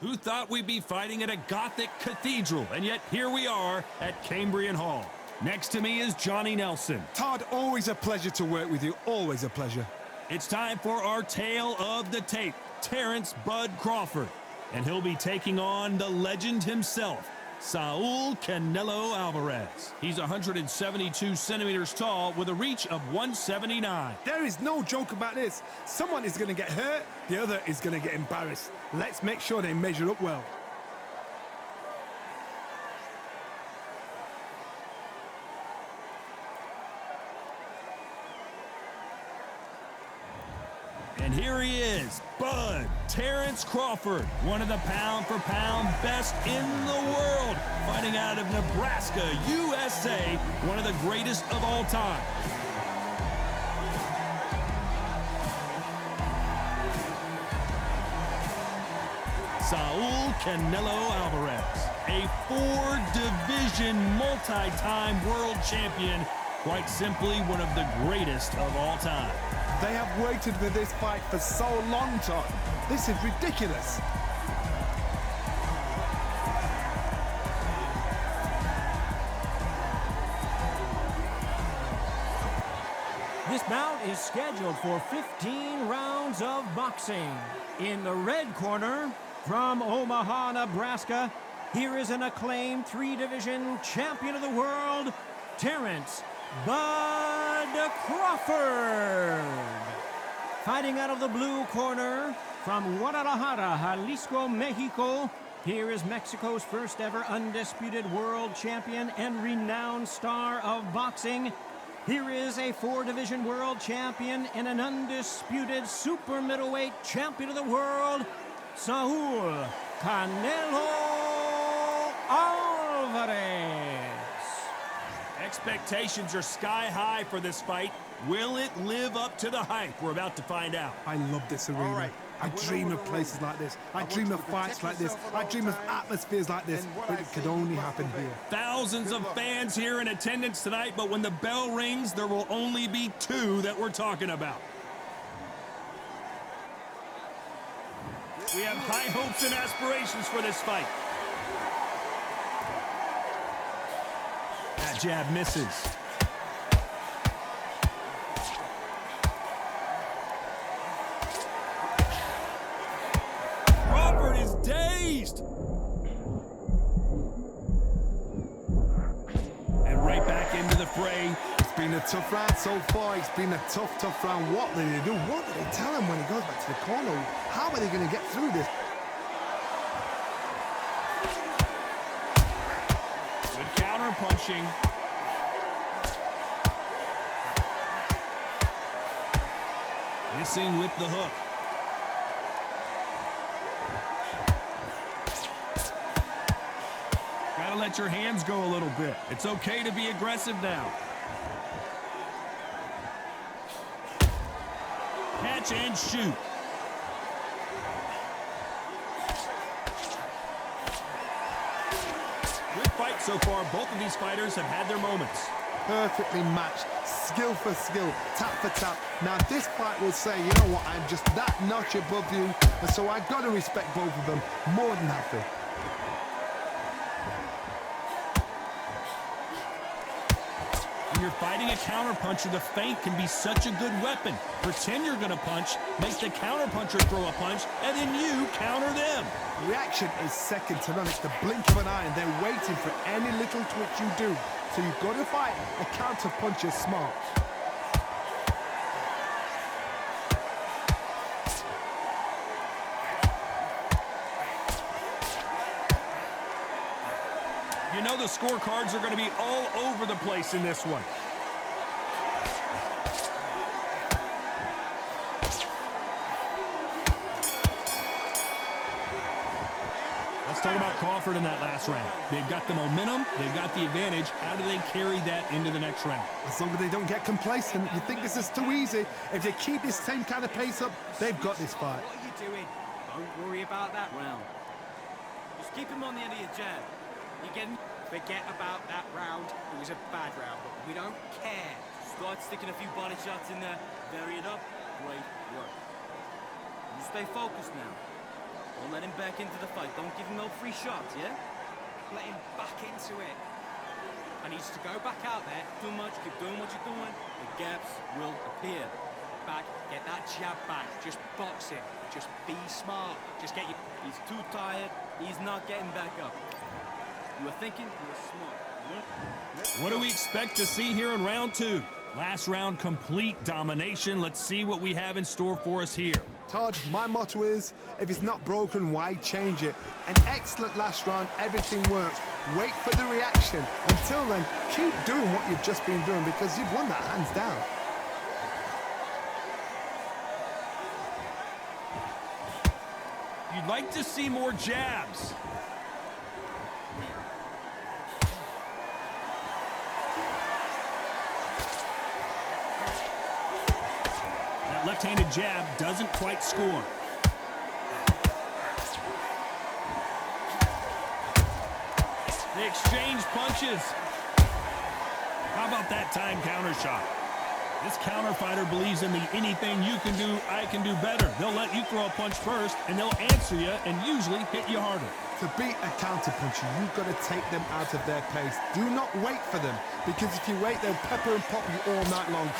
Who thought we'd be fighting at a Gothic cathedral? And yet here we are at Cambrian Hall. Next to me is Johnny Nelson. Todd, always a pleasure to work with you. Always a pleasure. It's time for our tale of the tape, Terrance "Bud" Crawford. And he'll be taking on the legend himself, Saul Canelo Alvarez. He's 172 centimeters tall with a reach of 179. There is no joke about this. Someone is going to get hurt, the other is going to get embarrassed. Let's make sure they measure up well. And here he is, Bud Terrance Crawford, one of the pound-for-pound best in the world, fighting out of Nebraska, USA, one of the greatest of all time. Saul Canelo Alvarez, a four-division, multi-time world champion, quite simply one of the greatest of all time. They have waited for this fight for so long, Todd. This is ridiculous. This bout is scheduled for 15 rounds of boxing. In the red corner, from Omaha, Nebraska, here is an acclaimed three-division champion of the world, Terrance "Bud" Crawford. Fighting out of the blue corner, from Guadalajara, Jalisco, Mexico, here is Mexico's first ever undisputed world champion and renowned star of boxing. Here is a four-division world champion and an undisputed super middleweight champion of the world, Saul Canelo Alvarez. Expectations are sky high for this fight. Will it live up to the hype? We're about to find out. I love this arena. I dream of places like this. I dream of fights like this. I dream of atmospheres like this. But it could only happen here. Thousands of fans here in attendance tonight, but when the bell rings, there will only be two that we're talking about. We have high hopes and aspirations for this fight. That jab misses. Crawford is dazed. And right back into the fray. It's been a tough round so far. It's been a tough round. What did they do? What did they tell him when he goes back to the corner? How are they going to get through this? Good counter punching. Missing with the hook. Gotta let your hands go a little bit. It's okay to be aggressive now. Catch and shoot. Good fight so far. Both of these fighters have had their moments. Perfectly matched, skill for skill, tap for tap. Now this fight will say, you know what, I'm just that notch above you, and so I've got to respect both of them more than happy. When you're fighting a counterpuncher, the feint can be such a good weapon. Pretend you're going to punch, make the counterpuncher throw a punch, and then you counter them. Reaction is second to none. It's the blink of an eye, and they're waiting for any little twitch you do. So you've got to fight a counterpuncher smart. You know the scorecards are going to be all over the place in this one. Let's talk about Crawford in that last round. They've got the momentum, they've got the advantage. How do they carry that into the next round? As long as they don't get complacent, you think this is too easy. If they keep this same kind of pace up, they've got this fight. What are you doing? Don't worry about that round. Just keep him on the end of your jab. You getting? Forget about that round. It was a bad round, but we don't care. Start sticking a few body shots in there. Vary it up. Great work. You stay focused now. Don't let him back into the fight. Don't give him no free shots, yeah? Let him back into it. I need you to go back out there. Too much. Keep doing what you're doing. The gaps will appear. Back, get that jab back. Just box him. Just be smart. Just get you. He's too tired. He's not getting back up. You were thinking, you were smart. What do we expect to see here in round 2? Last round, complete domination. Let's see what we have in store for us here. Todd, my motto is, if it's not broken, why change it? An excellent last round, everything works. Wait for the reaction. Until then, keep doing what you've just been doing because you've won that hands down. You'd like to see more jabs. That left-handed jab doesn't quite score. They exchange punches. How about that time counter shot? This counter fighter believes in the anything you can do, I can do better. They'll let you throw a punch first, and they'll answer you and usually hit you harder. To beat a counter puncher, you've got to take them out of their pace. Do not wait for them, because if you wait, they'll pepper and pop you all night long.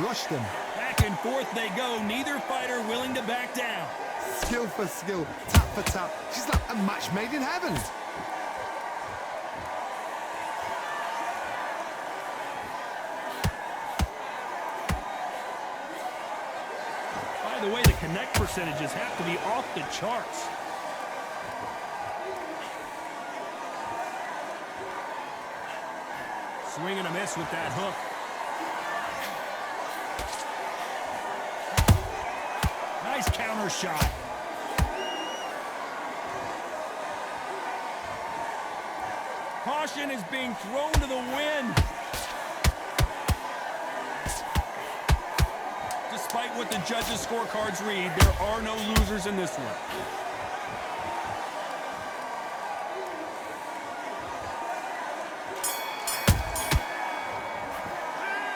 Rush them. Back and forth they go, neither fighter willing to back down. Skill for skill, tap for tap. She's like a match made in heaven. By the way, the connect percentages have to be off the charts. Swing and a miss with that hook. Nice counter shot. Caution is being thrown to the wind. Despite what the judges' scorecards read, there are no losers in this one.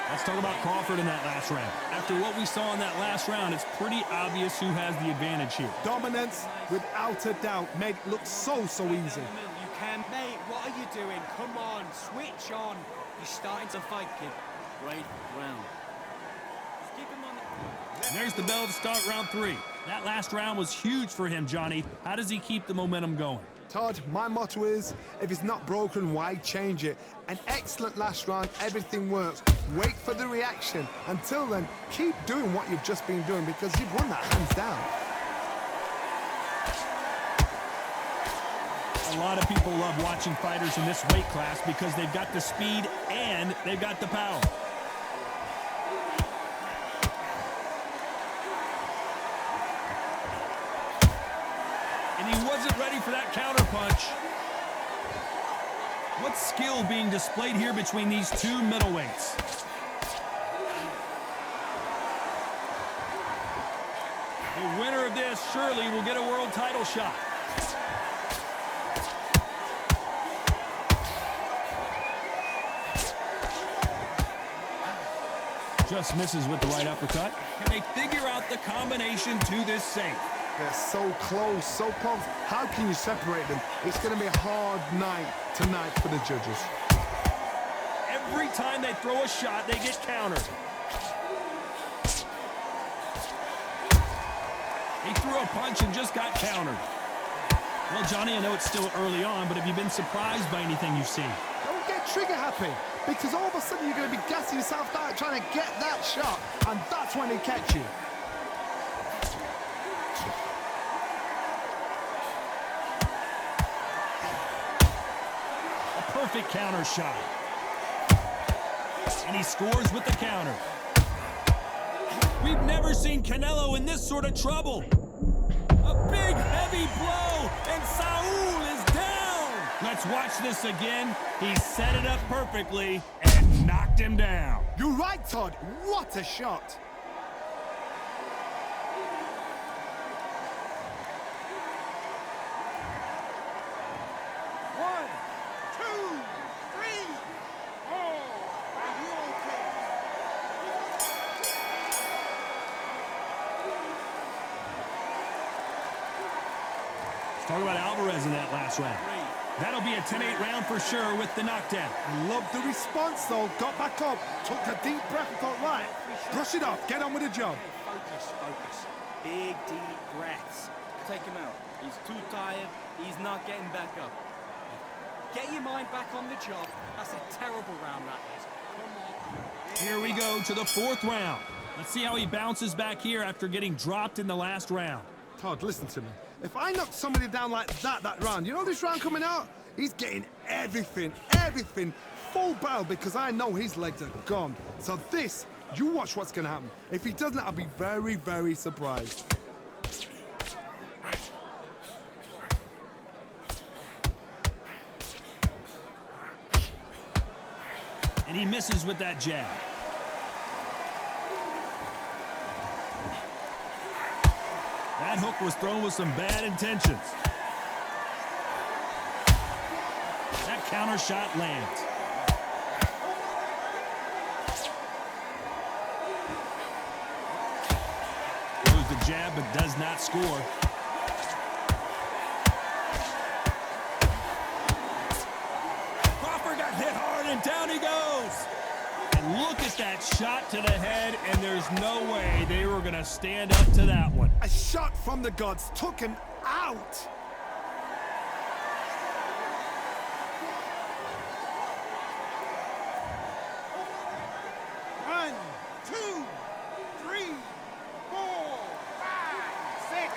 Let's talk about Crawford in that last round. After what we saw in that last round, it's pretty obvious who has the advantage here. Dominance, without a doubt, made it look so easy. You can. Mate, what are you doing? Come on, switch on. You're starting to fight, kid. Right round. Just keep him on the... And there's the bell to start round 3. That last round was huge for him, Johnny. How does he keep the momentum going? Todd, my motto is, if it's not broken, why change it? An excellent last round, everything works. Wait for the reaction. Until then, keep doing what you've just been doing because you've won that hands down. A lot of people love watching fighters in this weight class because they've got the speed and they've got the power. And he wasn't ready for that counter punch. What skill being displayed here between these two middleweights? The winner of this surely will get a world title shot. Just misses with the right uppercut. Can they figure out the combination to this safe? They're so close, so close. How can you separate them? It's going to be a hard night tonight for the judges. Every time they throw a shot, they get countered. He threw a punch and just got countered. Well, Johnny, I know it's still early on, but have you been surprised by anything you've seen? Don't get trigger happy, because all of a sudden you're going to be gassing yourself out trying to get that shot, and that's when they catch you. A perfect counter shot. And he scores with the counter. We've never seen Canelo in this sort of trouble. A big, heavy blow, and Saul is down. Let's watch this again. He set it up perfectly and knocked him down. You're right, Todd. What a shot. Talk about Alvarez in that last round. That'll be a 10-8 round for sure with the knockdown. Love the response, though. Got back up, took a deep breath and thought, right, brush it off, get on with the job. Focus, focus. Big, deep breaths. Take him out. He's too tired. He's not getting back up. Get your mind back on the job. That's a terrible round, that is. Come on. Here we go to the 4th round. Let's see how he bounces back here after getting dropped in the last round. Todd, listen to me. If I knock somebody down like that round, you know this round coming out? He's getting everything, full barrel, because I know his legs are gone. So this, you watch what's going to happen. If he doesn't, I'll be very, very surprised. And he misses with that jab. That hook was thrown with some bad intentions. That counter shot lands. Throws the jab but does not score. Crawford got hit hard and down he goes. And look at that shot to the head, and there's no way they were going to stand up to that one. A shot from the gods took him out. One, two, three, 4, 5, 6.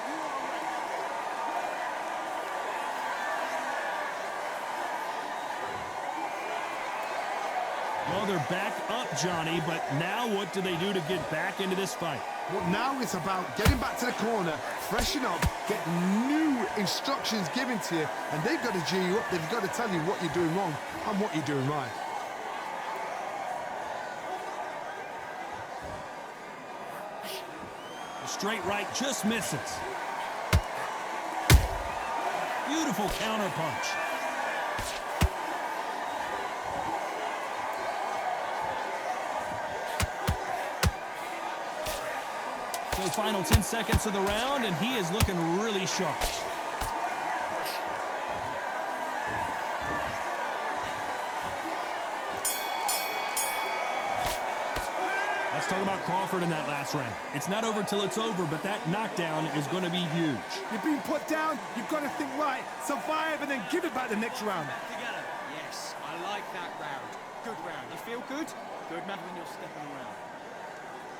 Well, they're back up, Johnny, but now what do they do to get back into this fight? Well, now it's about getting back to the corner, freshen up, get new instructions given to you, and they've got to G you up. They've got to tell you what you're doing wrong and what you're doing right. The straight right just misses. Beautiful counter punch. So final 10 seconds of the round, and he is looking really sharp. Let's talk about Crawford in that last round. It's not over till it's over, but that knockdown is going to be huge. You're being put down, you've got to think right, survive, and then give it back the next round. Together. Yes, I like that round. Good round. You feel good? Good man when you're stepping around.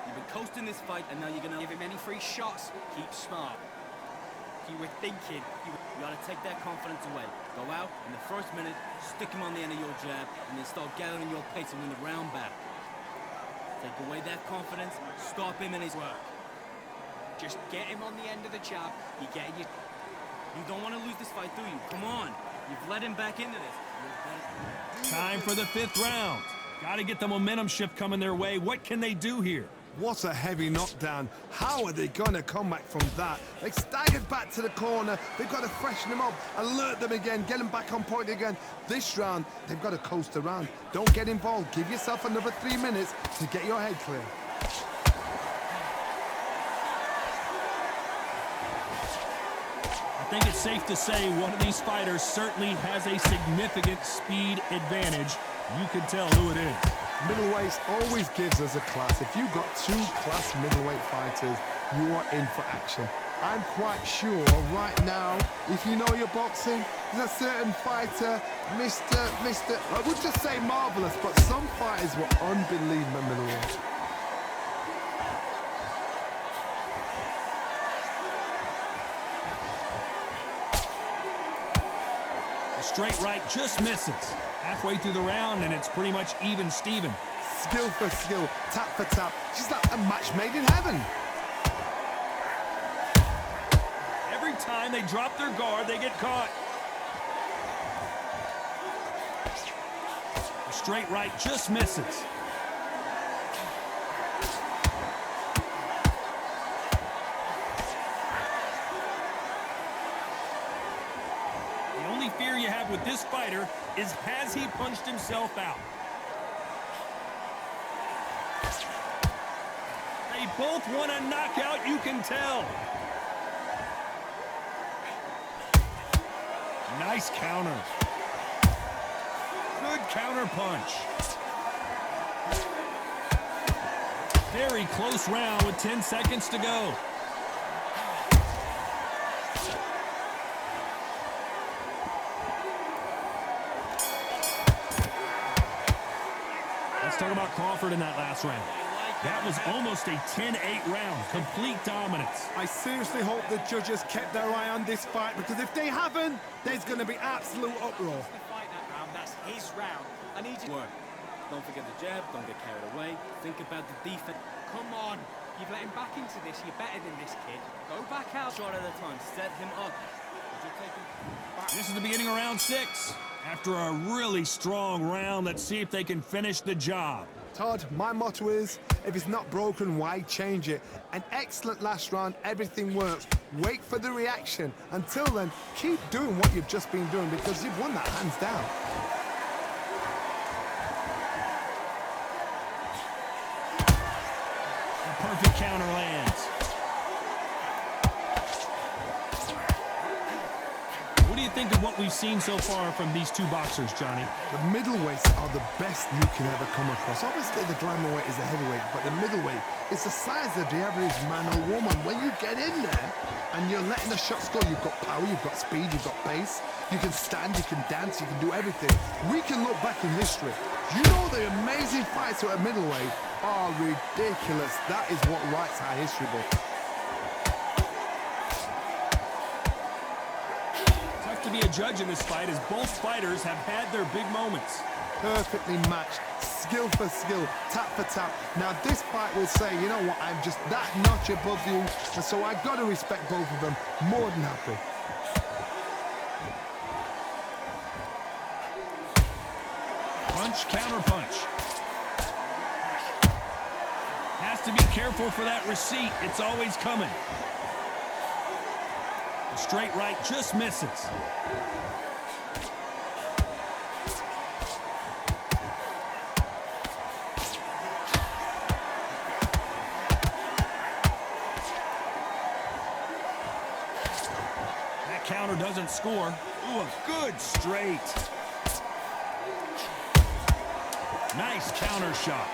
You've been coasting this fight, and now you're going to Give him any free shots. Keep smart. You were thinking. You got to take that confidence away. Go out in the first minute, stick him on the end of your jab, and then start gathering your pace and win the round back. Take away that confidence, stop him in his work. Just get him on the end of the jab. You're getting you. You don't want to lose this fight, do you? Come on. You've led him back into this. Time for the 5th round. Got to get the momentum shift coming their way. What can they do here? What a heavy knockdown. How are they going to come back from that? They staggered back to the corner. They've got to freshen them up, alert them again, get them back on point again. This round, they've got to coast around. Don't get involved. Give yourself another 3 minutes to get your head clear. I think it's safe to say one of these fighters certainly has a significant speed advantage. You can tell who it is. Middleweight always gives us a class. If you've got 2 class middleweight fighters, you are in for action. I'm quite sure right now, if you know your boxing, there's a certain fighter, Mr. I would just say marvelous, but some fighters were unbelievable middleweight. The straight right just misses. Halfway through the round, and it's pretty much even Steven. Skill for skill, tap for tap. She's like a match made in heaven. Every time they drop their guard, they get caught. The straight right just misses. The only fear you have with this fighter is, has he punched himself out? They both want a knockout, you can tell. Nice counter. Good counter punch. Very close round with 10 seconds to go. Let's talk about Crawford in that last round. That was almost a 10-8 round. Complete dominance. I seriously hope the judges kept their eye on this fight, because if they haven't, there's going to be absolute uproar. Fight that round. That's his round. I need you to work. Don't forget the jab. Don't get carried away. Think about the defense. Come on. You've let him back into this. You're better than this kid. Go back out. Shot at a time. Set him up. This is the beginning of round 6. After a really strong round, let's see if they can finish the job. Todd, my motto is, if it's not broken, why change it? An excellent last round, everything works. Wait for the reaction. Until then, keep doing what you've just been doing, because you've won that hands down. A perfect counter lands. What do you think of what we've seen so far from these two boxers, Johnny? The middleweights are the best you can ever come across. Obviously, the glamour weight is the heavyweight, but the middleweight is the size of the average man or woman. When you get in there and you're letting the shots go, you've got power, you've got speed, you've got pace, you can stand, you can dance, you can do everything. We can look back in history. You know the amazing fights at middleweight are ridiculous. That is what writes our history book. To be a judge in this fight, as both fighters have had their big moments. Perfectly matched, skill for skill, tap for tap. Now this fight will say, you know what, I'm just that notch above you, and so I got to respect both of them. More than happy. Punch, counter punch. Has to be careful for that receipt. It's always coming. The straight right just misses. That counter doesn't score. Ooh, a good straight. Nice counter shot.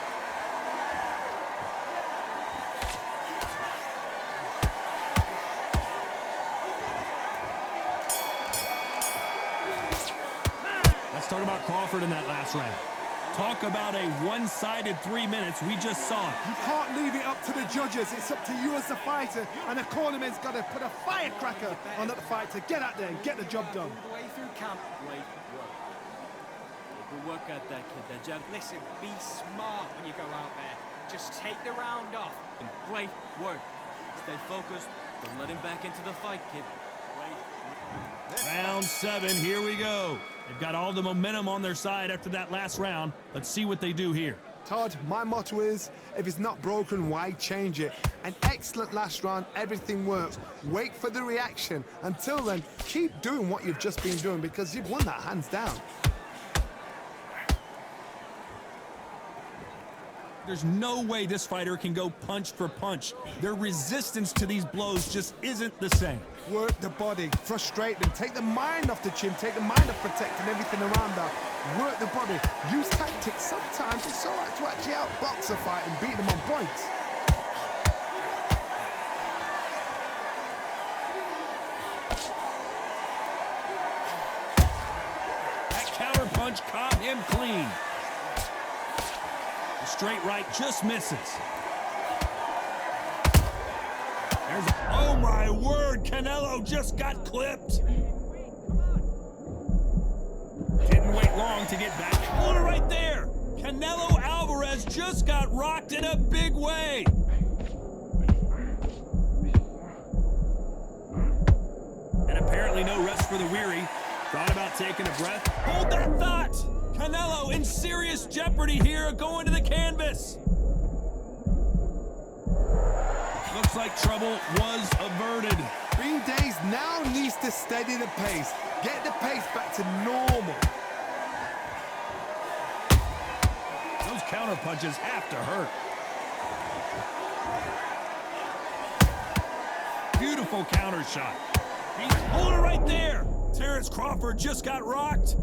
Let's talk about Crawford in that last round. Talk about a one-sided 3 minutes. We just saw it. You can't leave it up to the judges. It's up to you as the fighter, and the cornerman's got to put a firecracker on that fight to get out there and get the job done. All the way through camp. Great work. Good work out that kid. That jab. Listen, be smart when you go out there. Just take the round off. Great work. Stay focused. Don't let him back into the fight, kid. Round 7, here we go. They've got all the momentum on their side after that last round. Let's see what they do here. Todd, my motto is, if it's not broken, why change it? An excellent last round, everything works. Wait for the reaction. Until then, keep doing what you've just been doing, because you've won that hands down. There's no way this fighter can go punch for punch. Their resistance to these blows just isn't the same. Work the body, frustrate them, take the mind off the chin, take the mind off protecting everything around that. Work the body, use tactics. Sometimes it's all right to actually outbox a fight and beat them on points. That counter punch caught him clean. The straight right just misses. There's, oh my word, Canelo just got clipped. Didn't wait long to get back. Hold it right there. Canelo Alvarez just got rocked in a big way. And apparently no rest for the weary. Thought about taking a breath. Hold that thought. Canelo in serious jeopardy here, going to the canvas. Looks like trouble was averted. Green Days now needs to steady the pace. Get the pace back to normal. Those counter punches have to hurt. Beautiful counter shot. He's holding right there. Terrance Crawford just got rocked.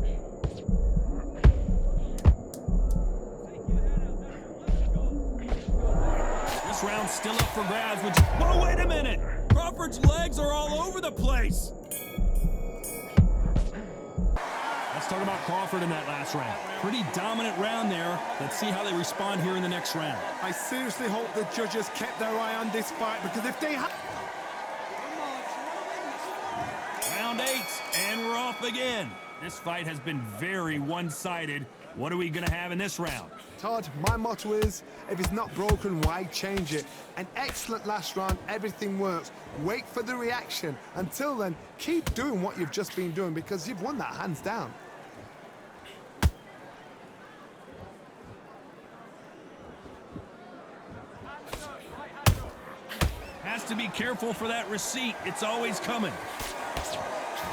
This round's still up for grabs. Whoa, wait a minute! Crawford's legs are all over the place. Let's talk about Crawford in that last round. Pretty dominant round there. Let's see how they respond here in the next round. I seriously hope the judges kept their eye on this fight, because if they had... Round 8, and we're off again. This fight has been very one-sided. What are we going to have in this round? Todd, my motto is, if it's not broken, why change it? An excellent last round, everything works. Wait for the reaction. Until then, keep doing what you've just been doing, because you've won that hands down. Has to be careful for that receipt. It's always coming.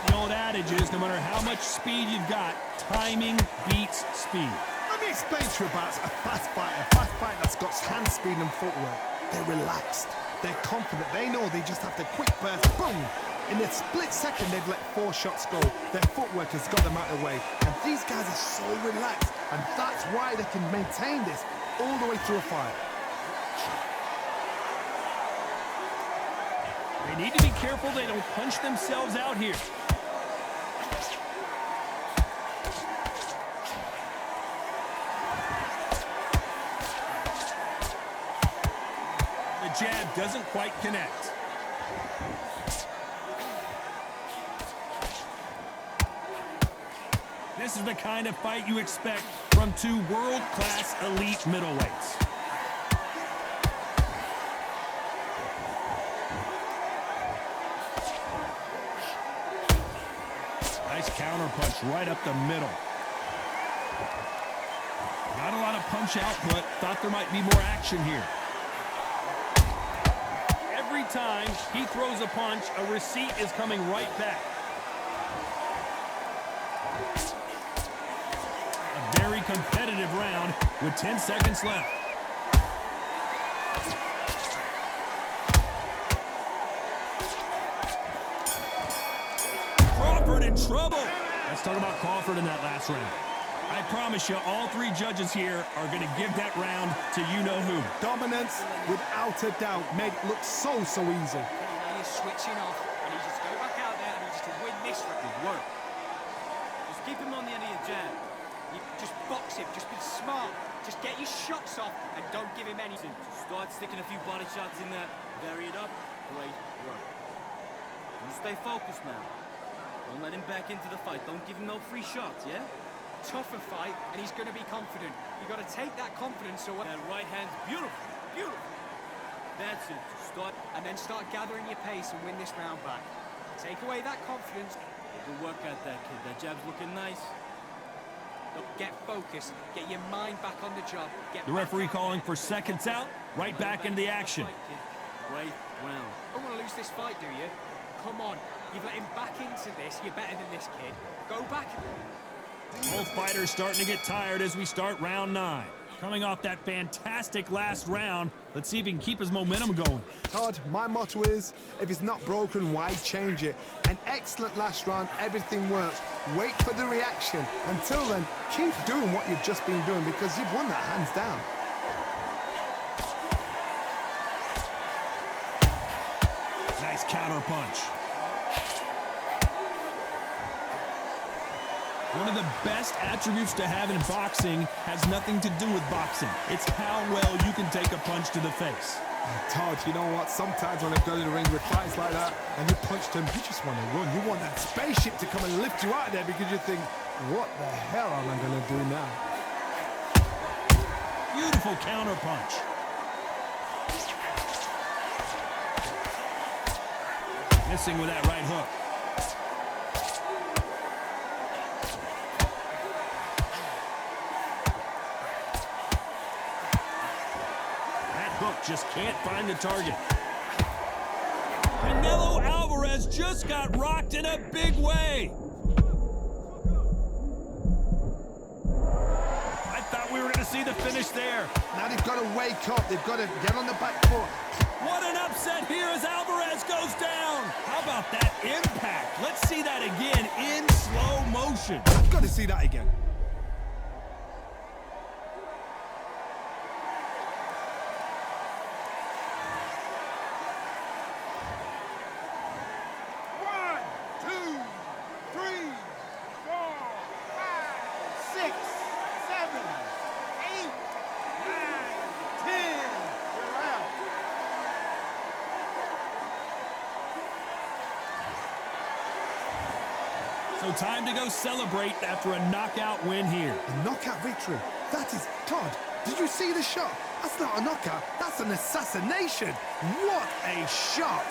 The old adage is, no matter how much speed you've got, timing beats speed. Let me explain to you about a fast fighter that's got hand speed and footwork. They're relaxed. They're confident. They know they just have to quick burst, boom. In a split second, they've let 4 shots go. Their footwork has got them out of the way. And these guys are so relaxed. And that's why they can maintain this all the way through a fight. They need to be careful they don't punch themselves out here. The jab doesn't quite connect. This is the kind of fight you expect from 2 world-class elite middleweights. Nice counter punch right up the middle. Not a lot of punch output. Thought there might be more action here. Every time he throws a punch, a receipt is coming right back. A very competitive round with 10 seconds left. Crawford in trouble. Let's talk about Crawford in that last round. I promise you, all 3 judges here are going to give that round to you-know-who. Dominance, without a doubt, made it look so easy. Now you're switching off. I need you to go back out there. I need you to win this round. Good work. Just keep him on the end of your jab. You just box him. Just be smart. Just get your shots off and don't give him anything. Start sticking a few body shots in there. Vary it up. Great work. You stay focused now. Don't let him back into the fight. Don't give him no free shots, yeah? Tougher fight, and he's going to be confident. You got to take that confidence away. That right hand's beautiful. Beautiful. That's it. Start. And then start gathering your pace and win this round back. Take away that confidence. Good work at that, kid. That jab's looking nice. Look, get focused. Get your mind back on the job. The referee calling for seconds out. Right back into the action. Great round. Don't want to lose this fight, do you? Come on. You've let him back into this. You're better than this kid. Go back. Both fighters starting to get tired as we start round 9. Coming off that fantastic last round, let's see if he can keep his momentum going. Todd, my motto is, if it's not broken, why change it? An excellent last round, everything works. Wait for the reaction. Until then, keep doing what you've just been doing, because you've won that hands down. Nice counter punch. One of the best attributes to have in boxing has nothing to do with boxing. It's how well you can take a punch to the face. Todd, you know what? Sometimes when I go to the ring with fights like that and you punch them, you just want to run. You want that spaceship to come and lift you out of there, because you think, what the hell am I going to do now? Beautiful counter punch. Missing with that right hook. Just can't find the target. Canelo Alvarez just got rocked in a big way. I thought we were going to see the finish there. Now they've got to wake up. They've got to get on the back foot. What an upset here as Alvarez goes down. How about that impact? Let's see that again in slow motion. I've got to see that again. So time to go celebrate after a knockout win here. A knockout victory. That is, Todd, did you see the shot? That's not a knockout, that's an assassination. What a shot.